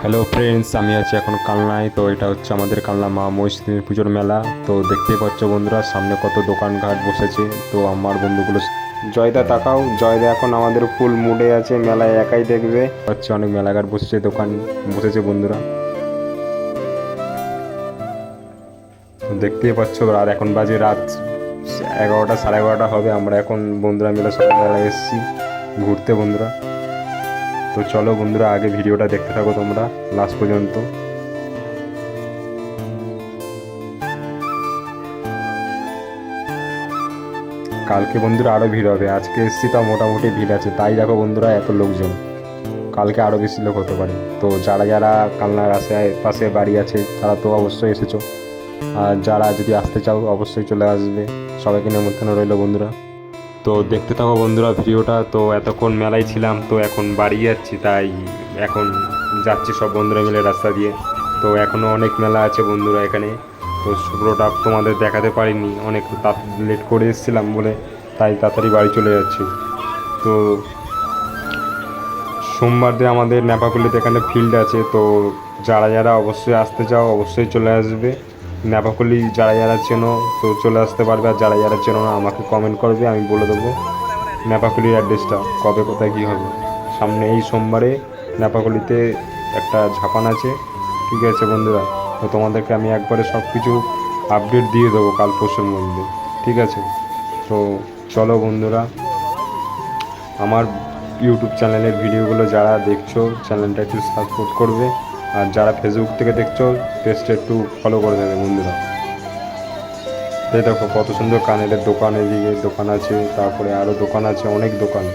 Hello friends, আমি আছি এখন কালনায়। তো এটা হচ্ছে আমাদের কালনা মা মহিষাদলের পুজোর মেলা। তো দেখতেই পাচ্ছ বন্ধুরা, সামনে কত দোকানঘাট বসেছে। তো আমার বন্ধুগুলো, জয়দা তাকাও, জয়দা এখন আমাদের ফুল মুডে আছে, মেলায় একাই দেখবে হচ্ছে। অনেক মেলাঘাট বসেছে, দোকান বসেছে বন্ধুরা। তো দেখতেই পাচ্ছ, আর এখন বাজে রাত 11টা, সাড়ে 11টা হবে। আমরা এখন বন্ধুরা মিলে সব মেলায় এসেছি ঘুরতে বন্ধুরা। তো চলো বন্ধুরা, আগে ভিডিওটা দেখতে থাকো তোমরা লাস্ট পর্যন্ত। কালকে বন্ধুরা আরও ভিড় হবে, আজকে এসছি তাও মোটামুটি ভিড় আছে, তাই দেখো বন্ধুরা এত লোকজন। কালকে আরও বেশি লোক হতে পারে। তো যারা যারা কালনার পাশে বাড়ি আছে তারা তো অবশ্যই এসেছো, আর যারা যদি আসতে চাও অবশ্যই চলে আসবে। সবাইকে নেমন্তন্ন রইল বন্ধুরা। তো দেখতে থাকো বন্ধুরা ভিডিওটা। তো এতক্ষণ মেলায় ছিলাম, তো এখন বাড়ি যাচ্ছি, তাই এখন যাচ্ছি সব বন্ধুরা মিলে রাস্তা দিয়ে। তো এখনও অনেক মেলা আছে বন্ধুরা এখানে। তো পুরোটা তোমাদের দেখাতে পারিনি, অনেক লেট করে এসেছিলাম বলে, তাই তাড়াতাড়ি বাড়ি চলে যাচ্ছি। তো সোমবার দিয়ে আমাদের ন্যাপাকুলিতে এখানে ফিল্ড আছে। তো যারা যারা অবশ্যই আসতে চাও অবশ্যই চলে আসবে। ন্যাপাকুলি যারা যারা চেনো তো চলে আসতে পারবে, আর যারা যারা চেনো না আমাকে কমেন্ট করবে, আমি বলে দেবো ন্যাপাকুলির অ্যাড্রেসটা, কবে কোথায় কী হবে। সামনে এই সোমবারে ন্যাপাকুলিতে একটা ঝাপান আছে, ঠিক আছে বন্ধুরা। তো তোমাদেরকে আমি একবারে সব কিছু আপডেট দিয়ে দেবো কাল পরশুর মধ্যে, ঠিক আছে। তো চলো বন্ধুরা, আমার ইউটিউব চ্যানেলের ভিডিওগুলো যারা দেখছো চ্যানেলটা একটু সাপোর্ট করবে, আর যারা ফেসবুক থেকে দেখছো পেজটা একটু ফলো করে দেবে বন্ধুরা। এই দেখো কত সুন্দর কানের দোকান, এদিকে দোকান আছে, তারপরে আরও দোকান আছে, অনেক দোকান।